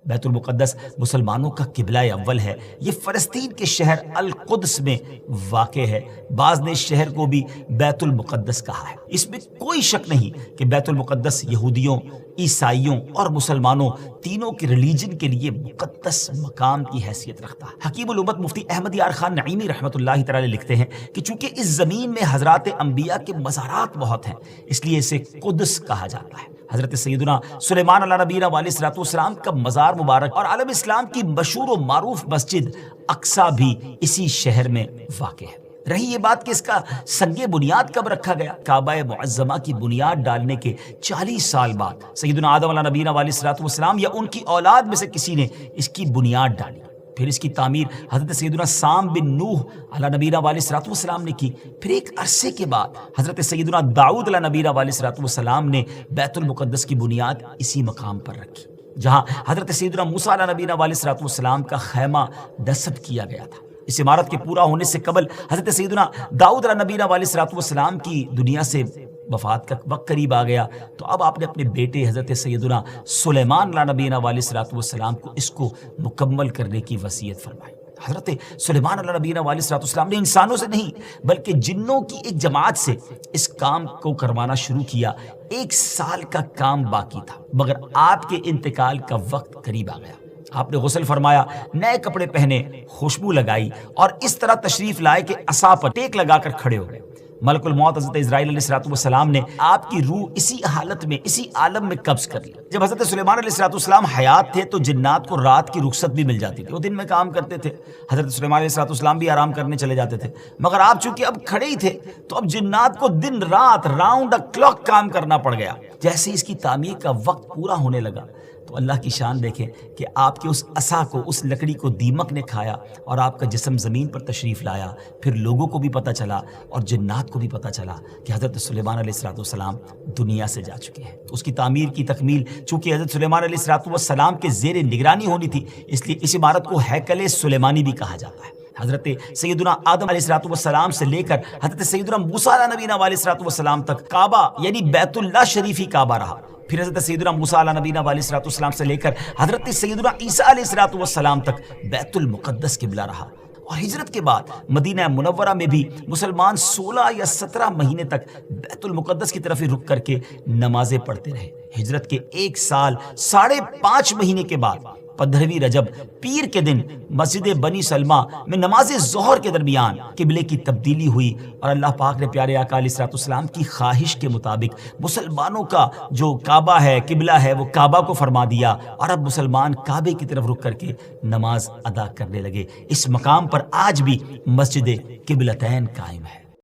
بیت المقدس مسلمانوں کا قبلہ اول ہے۔ یہ فلسطین کے شہر القدس میں واقع ہے۔ بعض نے اس شہر کو بھی بیت المقدس کہا ہے۔ اس میں کوئی شک نہیں کہ بیت المقدس یہودیوں، عیسائیوں اور مسلمانوں تینوں کے ریلیجن کے لیے مقدس مقام کی حیثیت رکھتا ہے۔ حکیم الامت مفتی احمد یار خان نعیمی رحمۃ اللہ تعالی لکھتے ہیں کہ چونکہ اس زمین میں حضرات انبیاء کے مزارات بہت ہیں، اس لیے اسے قدس کہا جاتا ہے۔ حضرت سیدنا سلیمان علیہ نبینا علیہ الصلوۃ والسلام کا مزار مبارک اور عالم اسلام کی مشہور و معروف مسجد اقصیٰ بھی اسی شہر میں واقع ہے۔ رہی یہ بات کہ اس کا سنگ بنیاد کب رکھا گیا، کعبہ معظمہ کی بنیاد ڈالنے کے 40 سال بعد سیدنا آدم علیہ نبینا علیہ الصلوۃ والسلام یا ان کی اولاد میں سے کسی نے اس کی بنیاد ڈالی۔ پھر اس کی تعمیر حضرت سیدنا سام بن نوح علیہ نبینا علیہ الصلوۃ والسلام نے کی۔ پھر ایک عرصے کے بعد حضرت سیدنا داؤد علیہ نبینا علیہ الصلوۃ والسلام نے بیت المقدس کی بنیاد اسی مقام پر رکھی، جہاں حضرت سیدنا موسیٰ علیہ نبینا علیہ الصلوۃ والسلام کا خیمہ نصب کیا گیا تھا۔ اس عمارت کے پورا ہونے سے قبل حضرت سیدنا داؤد علیہ نبینا علیہ الصلوۃ والسلام کی دنیا سے وفات کا وقت قریب آ گیا، تو اب آپ نے اپنے بیٹے حضرت سیدنا سلیمان علیہ نبینا علیہ الصلوۃ والسلام کو اس کو مکمل کرنے کی وصیت فرمائی۔ حضرت سلیمان علیہ نبینا علیہ الصلوۃ والسلام نے انسانوں سے نہیں بلکہ جنوں کی ایک جماعت سے اس کام کو کروانا شروع کیا۔ 1 سال کا کام باقی تھا، مگر آپ کے انتقال کا وقت قریب آ گیا۔ آپ نے غسل فرمایا، نئے کپڑے پہنے، خوشبو لگائی اور اس طرح تشریف لائے کہ عصا پر ٹیک لگا کر کھڑے ہو گئے۔ ملک الموت حضرت اسرائیل علیہ الصلوۃ والسلام نے آپ کی روح اسی حالت میں، اسی عالم میں قبض کر لی۔ جب حضرت سلیمان علیہ الصلوۃ والسلام حیات تھے تو جنات کو رات کی رخصت بھی مل جاتی تھی، وہ دن میں کام کرتے تھے، حضرت سلیمان علیہ الصلوۃ والسلام بھی آرام کرنے چلے جاتے تھے، مگر آپ چونکہ اب کھڑے ہی تھے تو اب جنات کو دن رات راؤنڈ دا کلاک کام کرنا پڑ گیا۔ جیسے اس کی تعمیر کا وقت پورا ہونے لگا تو اللہ کی شان دیکھیں کہ آپ کے اس عصا کو، اس لکڑی کو دیمک نے کھایا اور آپ کا جسم زمین پر تشریف لایا۔ پھر لوگوں کو بھی پتہ چلا اور جنات کو بھی پتہ چلا کہ حضرت سلیمان علیہ الصلوۃ والسلام دنیا سے جا چکے ہیں۔ اس کی تعمیر کی تکمیل چونکہ حضرت سلیمان علیہ الصلوۃ والسلام کے زیر نگرانی ہونی تھی، اس لیے اس عمارت کو ہیکل سلیمانی بھی کہا جاتا ہے۔ حضرت سیدنا آدم علیہ الصلوۃ والسلام سے لے کر حضرت سیدنا موسیٰ علیہ نبینا علیہ الصلوۃ والسلام تک کعبہ یعنی بیت اللہ شریف ہی کعبہ رہا۔ پھر حضرت سیدنا موسیٰ علیہ نبینا علیہ الصلوۃ والسلام سے لے کر حضرت سیدنا عیسیٰ علیہ الصلوۃ والسلام تک بیت المقدس قبلہ رہا۔ اور ہجرت کے بعد مدینہ منورہ میں بھی مسلمان 16 یا 17 مہینے تک بیت المقدس کی طرف ہی رک کر کے نمازیں پڑھتے رہے۔ ہجرت کے 1 سال 5.5 مہینے کے بعد 15ویں رجب پیر کے دن مسجد بنی سلمہ میں نماز ظہر کے درمیان قبلے کی تبدیلی ہوئی اور اللہ پاک نے پیارے آقا علیہ الصلوۃ والسلام کی خواہش کے مطابق مسلمانوں کا جو کعبہ ہے، قبلہ ہے، وہ کعبہ کو فرما دیا اور اب مسلمان کعبے کی طرف رک کر کے نماز ادا کرنے لگے۔ اس مقام پر آج بھی مسجد قبلتین قائم ہے۔